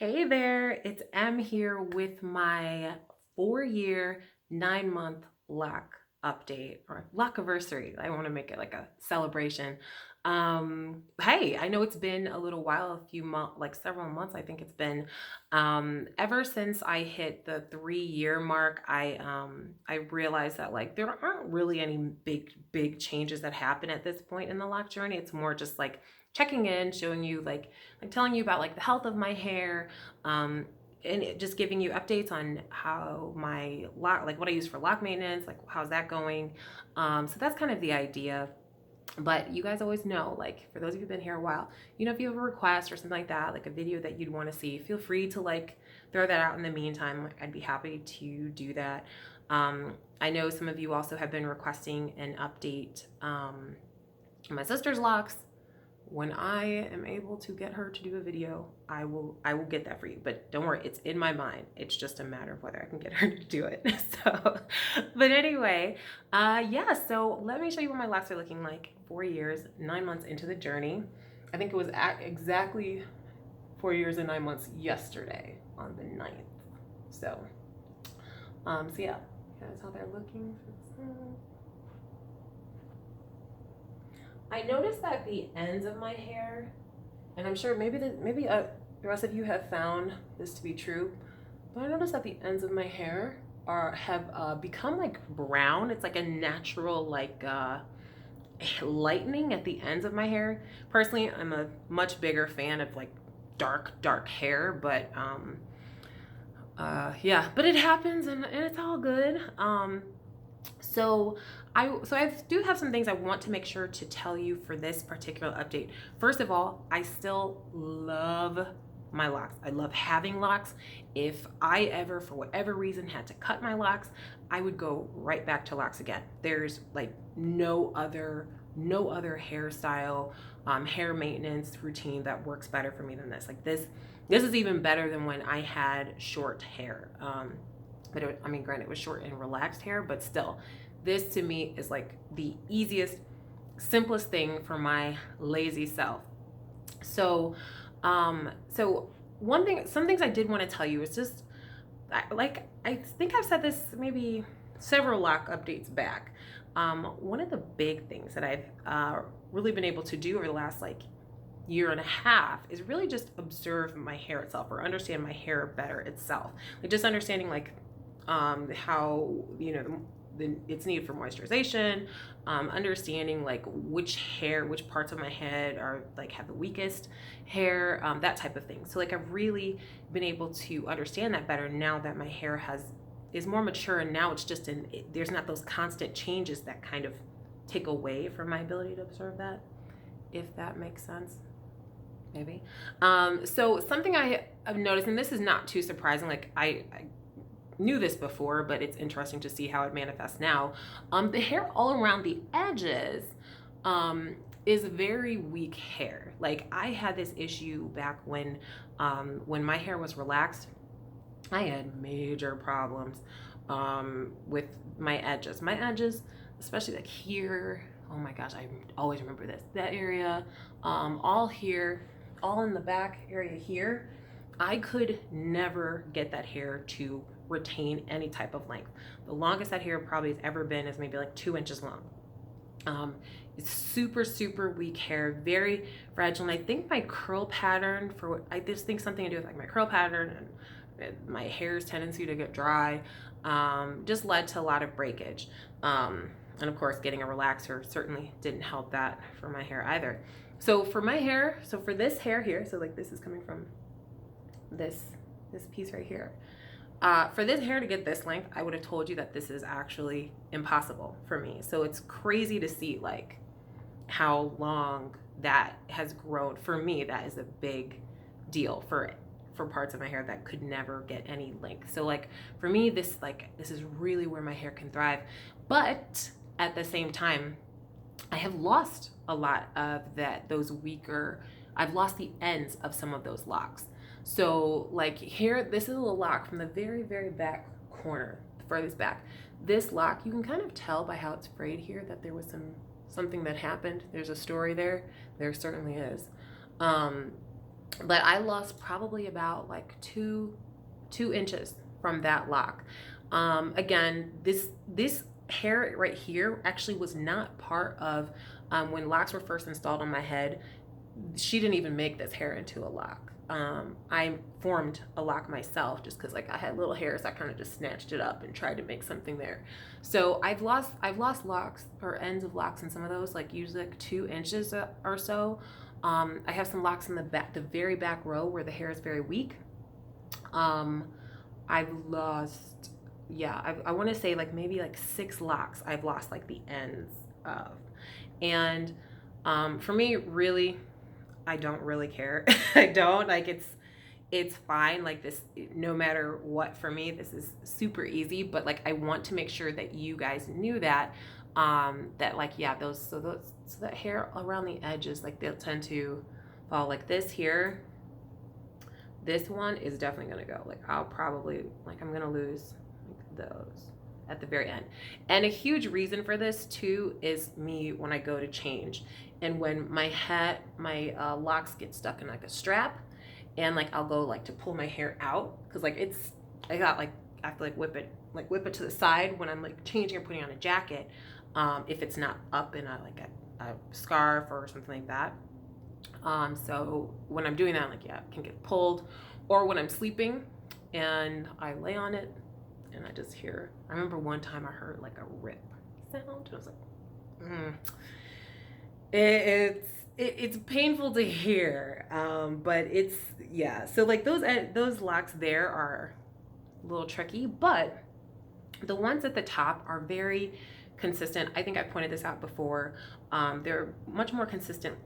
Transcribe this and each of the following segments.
Hey there, it's Em here with my 4 year, 9 month lock update or lock anniversary. I want to make it like a celebration. Hey, I know it's been a little while, a few months, like several months, I think it's been. Ever since I hit the 3 year mark, I realized that like there aren't really any big changes that happen at this point in the lock journey. It's more just like checking in, showing you like telling you about like the health of my hair, and just giving you updates on how my lock, like what I use for lock maintenance, like how's that going. So that's kind of the idea. But you guys always know, like for those of you who've been here a while, if you have a request or something like that, like a video that you'd want to see, feel free to like throw that out in the meantime. Like, I'd be happy to do that. I know some of you also have been requesting an update on my sister's locks. When I am able to get her to do a video, I will get that for you. But don't worry, it's in my mind. It's just a matter of whether I can get her to do it. So, but anyway, yeah. So let me show you what my locks are looking like. 4 years, 9 months into the journey. I think it was at exactly 4 years and 9 months yesterday on the 9th. So, so yeah, that's how they're looking. I noticed that the ends of my hair, and I'm sure maybe the rest of you have found this to be true, but I noticed that the ends of my hair have become like brown. It's like a natural lightening at the ends of my hair. Personally, I'm a much bigger fan of like dark hair, but yeah, but it happens and it's all good. So I do have some things I want to make sure to tell you for this particular update. First of all, I still love my locks. I love having locks. If I ever, for whatever reason, had to cut my locks, I would go right back to locks again. There's like no other hairstyle, hair maintenance routine that works better for me than this. Like this is even better than when I had short hair. But I mean, granted, it was short and relaxed hair, but still, this to me is like the easiest, simplest thing for my lazy self. So, so some things I did want to tell you is just like I think I've said this maybe several lock updates back. One of the big things that I've really been able to do over the last like year and a half is really just observe my hair itself or understand my hair better itself. Like just understanding like how its need for moisturization, understanding like which parts of my head are like have the weakest hair, that type of thing. So like I've really been able to understand that better now that my hair is more mature, and now it's just there's not those constant changes that kind of take away from my ability to observe that, if that makes sense. Maybe. So something I have noticed, and this is not too surprising, like I knew this before, but it's interesting to see how it manifests now. The hair all around the edges is very weak hair. Like I had this issue back when my hair was relaxed. I had major problems with my edges. My edges, especially like here. Oh my gosh, I always remember this. That area, all here, all in the back area here. I could never get that hair to retain any type of length. The longest that hair probably has ever been is maybe like 2 inches long. It's super weak hair, very fragile. And I think my curl pattern I just think something to do with like my curl pattern and my hair's tendency to get dry, just led to a lot of breakage. And of course, getting a relaxer certainly didn't help that for my hair either. So for my hair, so for this hair here, so like this is coming from this piece right here. For this hair to get this length, I would have told you that this is actually impossible for me. So it's crazy to see like how long that has grown. For me, that is a big deal for parts of my hair that could never get any length. So like for me, this is really where my hair can thrive. But at the same time, I have lost a lot of those weaker, I've lost the ends of some of those locks. So like here, this is a lock from the very back corner, the furthest back. This lock, you can kind of tell by how it's frayed here that there was something that happened. There's a story there. There certainly is. but I lost probably about like two inches from that lock. Again, this hair right here actually was not part of when locks were first installed on my head. She didn't even make this hair into a lock. I formed a lock myself just because like I had little hairs. I kind of just snatched it up and tried to make something there. So I've lost locks or ends of locks in some of those, like usually like 2 inches or so. I have some locks in the back, the very back row where the hair is very weak. I've lost, yeah, I want to say like maybe like 6 locks I've lost like the ends of. And for me, really, I don't really care. I don't like it's fine like this no matter what. For me this is super easy, but like I want to make sure that you guys knew that that like yeah, those so that hair around the edges, like they'll tend to fall like this here. This one is definitely gonna go. Like I'll probably like I'm gonna lose like those at the very end. And a huge reason for this too is me when I go to change and when my locks get stuck in like a strap, and like I'll go like to pull my hair out because like I got like I have to like whip it to the side when I'm like changing or putting on a jacket, if it's not up in a like a scarf or something like that. So when I'm doing that, like yeah, it can get pulled, or when I'm sleeping and I lay on it and I just hear. I remember one time I heard like a rip sound, and I was like, it's painful to hear, but it's yeah. So like those locks there are a little tricky, but the ones at the top are very consistent. I think I pointed this out before. They're much more consistent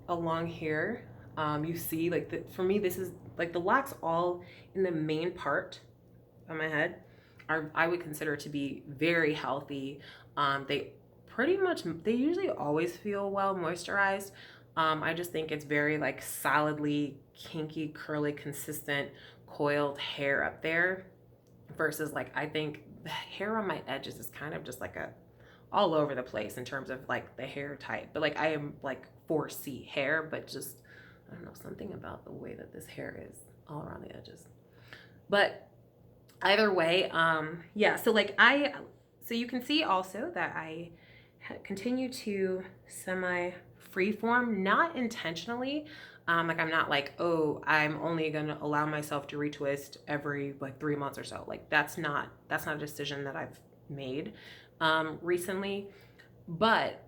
along here. You see, like for me, this is like the locks all in the main part of my head are I would consider to be very healthy. They they usually always feel well moisturized. I just think it's very like solidly kinky, curly, consistent, coiled hair up there versus like I think the hair on my edges is kind of just like a all over the place in terms of like the hair type. But like I am like 4C hair, but just I don't know, something about the way that this hair is all around the edges. But either way, yeah, so like so you can see also that I continue to semi freeform, not intentionally. Like I'm not like, oh, I'm only gonna allow myself to retwist every like 3 months or so. Like that's not a decision that I've made recently. But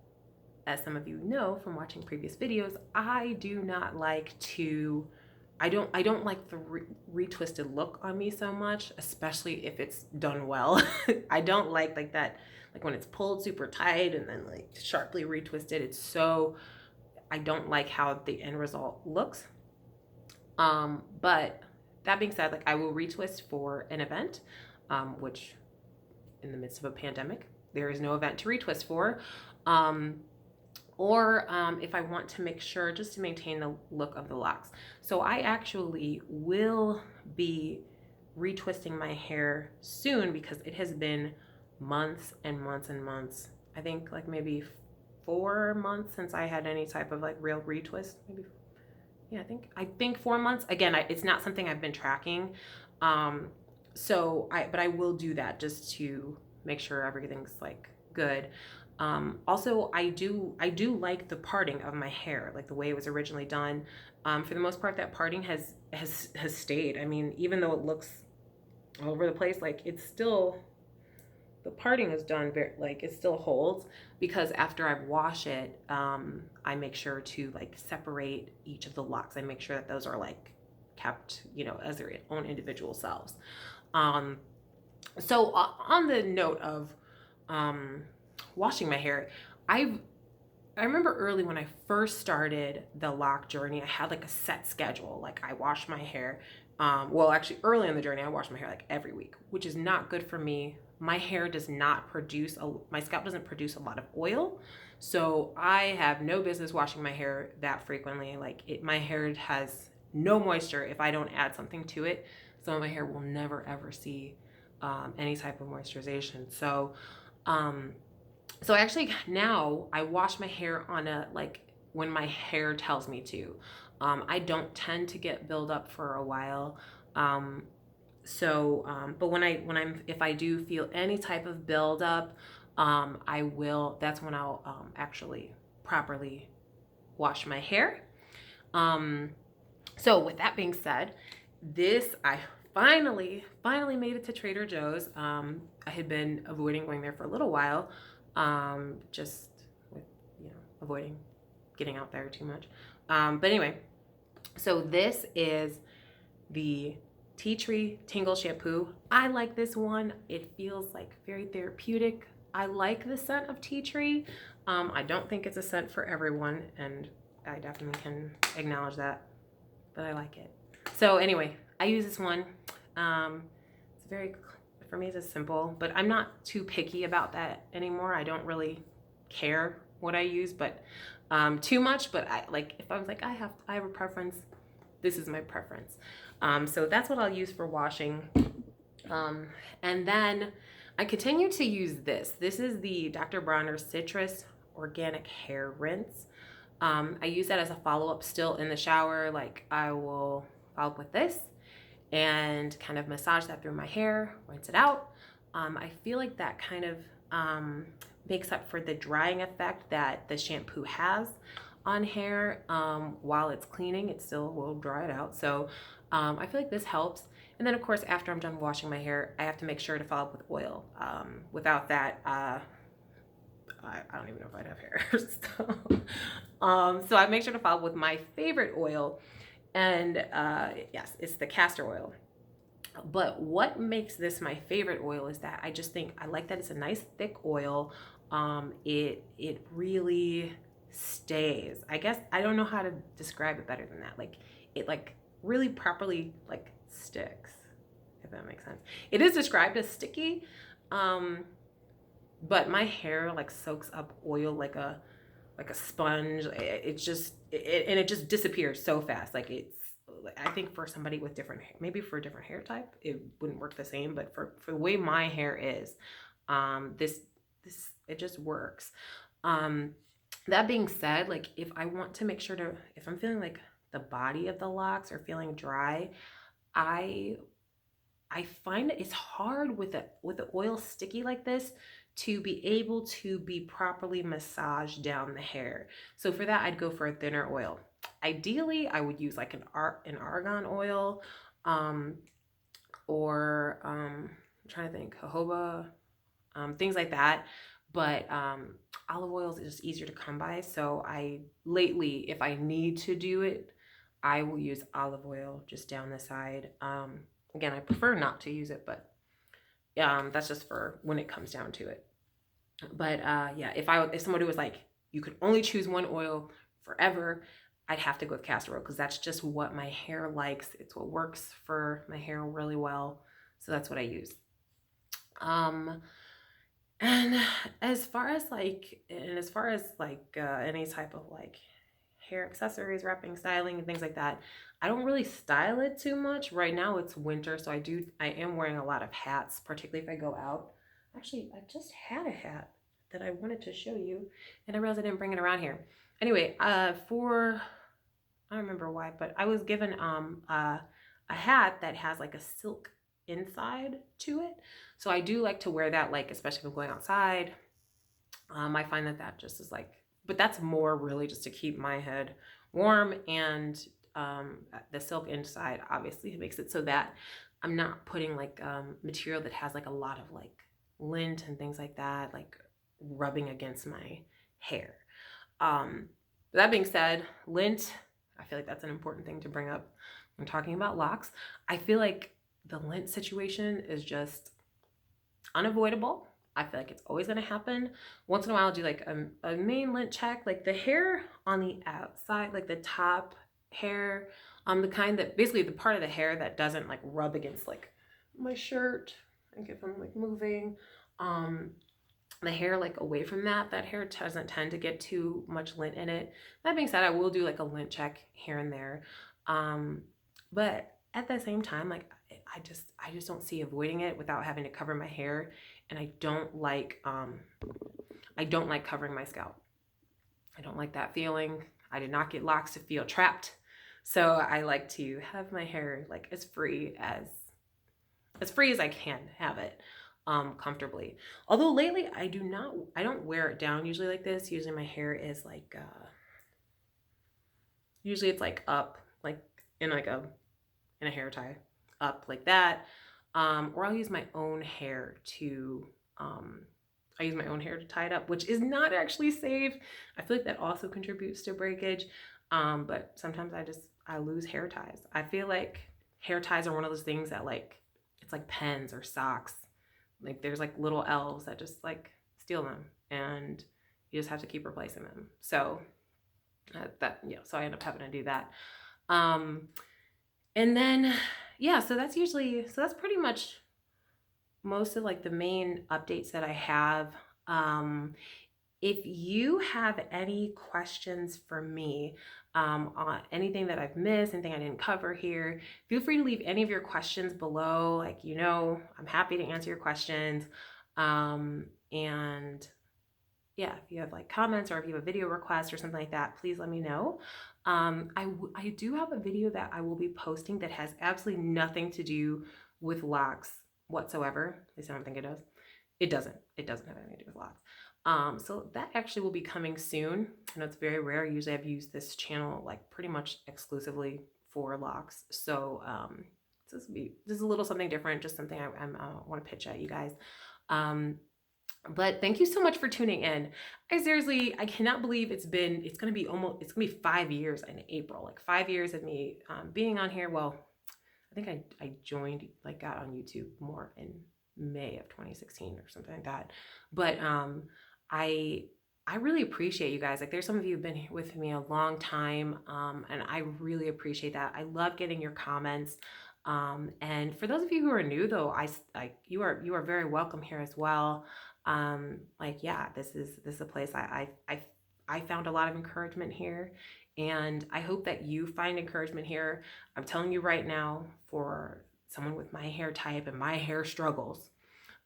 as some of you know from watching previous videos, I do not like to. I don't like the retwisted look on me so much, especially if it's done well. I don't like that, like when it's pulled super tight and then like sharply retwisted. It's so I don't like how the end result looks. But that being said, like I will retwist for an event, which in the midst of a pandemic, there is no event to retwist for. Or if I want to make sure just to maintain the look of the locks. So I actually will be retwisting my hair soon because it has been months and months and months. I think like maybe 4 months since I had any type of like real retwist. Maybe, yeah, I think 4 months. Again, it's not something I've been tracking. But I will do that just to make sure everything's like good. Also, I do like the parting of my hair, like the way it was originally done. For the most part, that parting has stayed. I mean, even though it looks all over the place, like it's still, the parting is done very, like it still holds, because after I wash it, I make sure to like separate each of the locks. I make sure that those are like kept, as their own individual selves. So on the note of washing my hair, I remember early when I first started the lock journey, I had like a set schedule. Like I wash my hair. Well, actually early in the journey, I washed my hair like every week, which is not good for me. My hair does not produce, my scalp doesn't produce a lot of oil. So I have no business washing my hair that frequently. Like my hair has no moisture. If I don't add something to it, some of my hair will never ever see any type of moisturization. So so actually now I wash my hair on a, like when my hair tells me to. I don't tend to get buildup for a while. But if I do feel any type of buildup, that's when I'll actually properly wash my hair. So with that being said, I finally made it to Trader Joe's. I had been avoiding going there for a little while, just with, avoiding getting out there too much. But anyway, so this is the Tea Tree Tingle Shampoo. I like this one. It feels like very therapeutic. I like the scent of tea tree. I don't think it's a scent for everyone, and I definitely can acknowledge that, but I like it. So anyway, I use this one. For me, it's simple, but I'm not too picky about that anymore. I don't really care what I use, but too much. But if I was like, I have a preference, this is my preference. So that's what I'll use for washing. And then I continue to use this. This is the Dr. Bronner Citrus Organic Hair Rinse. I use that as a follow-up still in the shower. Like, I will follow up with this and kind of massage that through my hair, rinse it out. I feel like that kind of makes up for the drying effect that the shampoo has on hair. While it's cleaning, it still will dry it out. So I feel like this helps. And then of course, after I'm done washing my hair, I have to make sure to follow up with oil. Without that, I don't even know if I'd have hair. So I make sure to follow up with my favorite oil. And yes, it's the castor oil. But what makes this my favorite oil is that I just think I like that it's a nice thick oil. It really stays. I guess I don't know how to describe it better than that. Like, it really properly sticks, if that makes sense. It is described as sticky, but my hair soaks up oil like a sponge. It just disappears so fast. I think for somebody with maybe for a different hair type, it wouldn't work the same. But for the way my hair is, this it just works. That being said, if I want to make sure if I'm feeling like the body of the locks are feeling dry, I find that it's hard with the oil sticky like this to be able to be properly massaged down the hair. So for that, I'd go for a thinner oil. Ideally, I would use an argan oil, or I'm trying to think, jojoba, things like that. But olive oil is just easier to come by. So lately, if I need to do it, I will use olive oil just down the side. Again, I prefer not to use it, but that's just for when it comes down to it. But yeah, if somebody was like, you could only choose one oil forever, I'd have to go with castor oil, because that's just what my hair likes. It's what works for my hair really well. So that's what I use. And as far as any type of hair accessories, wrapping, styling, and things like that, I don't really style it too much. Right now it's winter, so I am wearing a lot of hats, particularly if I go out. Actually, I just had a hat that I wanted to show you, and I realized I didn't bring it around here. Anyway, I don't remember why, but I was given a hat that has a silk inside to it. So I do like to wear that, especially if I'm going outside. I find that just is but that's more really just to keep my head warm, and the silk inside obviously makes it so that I'm not putting material that has a lot of lint and things like that rubbing against my hair. That being said, lint, I feel like that's an important thing to bring up when talking about locks. I feel like the lint situation is just unavoidable. I feel like it's always going to happen. Once in a while, I'll do a main lint check, the hair on the outside, the top hair, the kind that basically the part of the hair that doesn't rub against my shirt, if I'm moving, the hair away from that hair doesn't tend to get too much lint in it. That being said, I will do a lint check here and there, but at the same time, I just don't see avoiding it without having to cover my hair. And I don't like covering my scalp. I don't like that feeling. I did not get locks to feel trapped. So I like to have my hair like as free as I can have it comfortably. Although lately I don't wear it down usually like this. Usually my hair is like usually it's like up like in like a in a hair tie up like that. Or I'll use my own hair to I use my own hair to tie it up, which is not actually safe. I feel like that also contributes to breakage. But sometimes I lose hair ties. I feel like hair ties are one of those things that like it's like pens or socks. Like there's like little elves that just like steal them, and you just have to keep replacing them. So so I end up having to do that. Um, and then yeah, so that's pretty much most of like the main updates that I have. Um, if you have any questions for me on anything that I've missed, anything I didn't cover here, feel free to leave any of your questions below. Like, I'm happy to answer your questions. And yeah, if you have like comments or if you have a video request or something like that, please let me know. I do have a video that I will be posting that has absolutely nothing to do with locks whatsoever. At least I don't think it does. It doesn't. It doesn't have anything to do with locks. So that actually will be coming soon. I know it's very rare. Usually I've used this channel like pretty much exclusively for locks. So this is a little something different, just something I want to pitch at you guys. But thank you so much for tuning in. I cannot believe it's going to be 5 years in April, like 5 years of me being on here. Well, I think I joined, like got on YouTube more in May of 2016 or something like that. But I really appreciate you guys. Like there's some of you who've been with me a long time, and I really appreciate that. I love getting your comments. And for those of you who are new though, you are very welcome here as well. Like yeah, this is a place I found a lot of encouragement here, and I hope that you find encouragement here. I'm telling you right now, for someone with my hair type and my hair struggles,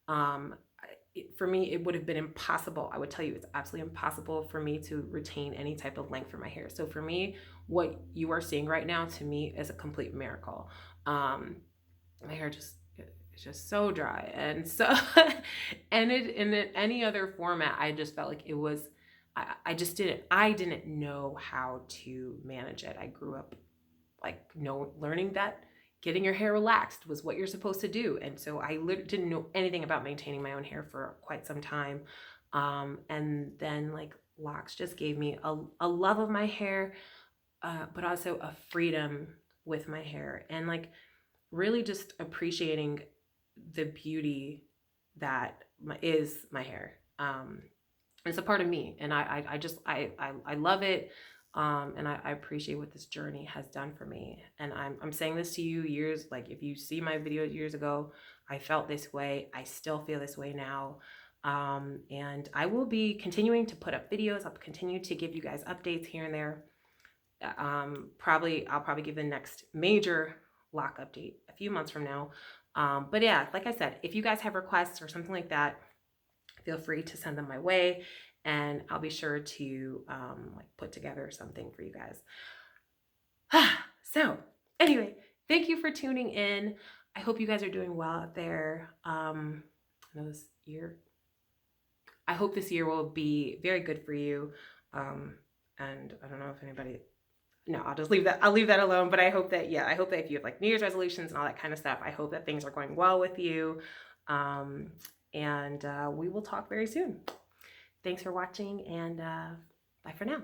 for me, it would have been impossible. I would tell you it's absolutely impossible for me to retain any type of length for my hair. So for me, what you are seeing right now to me is a complete miracle. My hair it's just so dry, and so and in any other format, I just felt like it was. I didn't know how to manage it. I grew up like learning that getting your hair relaxed was what you're supposed to do. And so I didn't know anything about maintaining my own hair for quite some time. And then like locks just gave me a love of my hair, but also a freedom with my hair, and like really just appreciating the beauty that is my hair. It's a part of me, and I love it. And I appreciate what this journey has done for me. And I'm saying this to you years, like if you see my videos years ago, I felt this way. I still feel this way now. And I will be continuing to put up videos. I'll continue to give you guys updates here and there. I'll probably give the next major lock update a few months from now. But yeah, like I said, if you guys have requests or something like that, feel free to send them my way, and I'll be sure to like put together something for you guys. So anyway, thank you for tuning in. I hope you guys are doing well out there. I know I hope this year will be very good for you. And I don't know if anybody, no, I'll leave that alone. But I hope that if you have like New Year's resolutions and all that kind of stuff, I hope that things are going well with you. And we will talk very soon. Thanks for watching, and bye for now.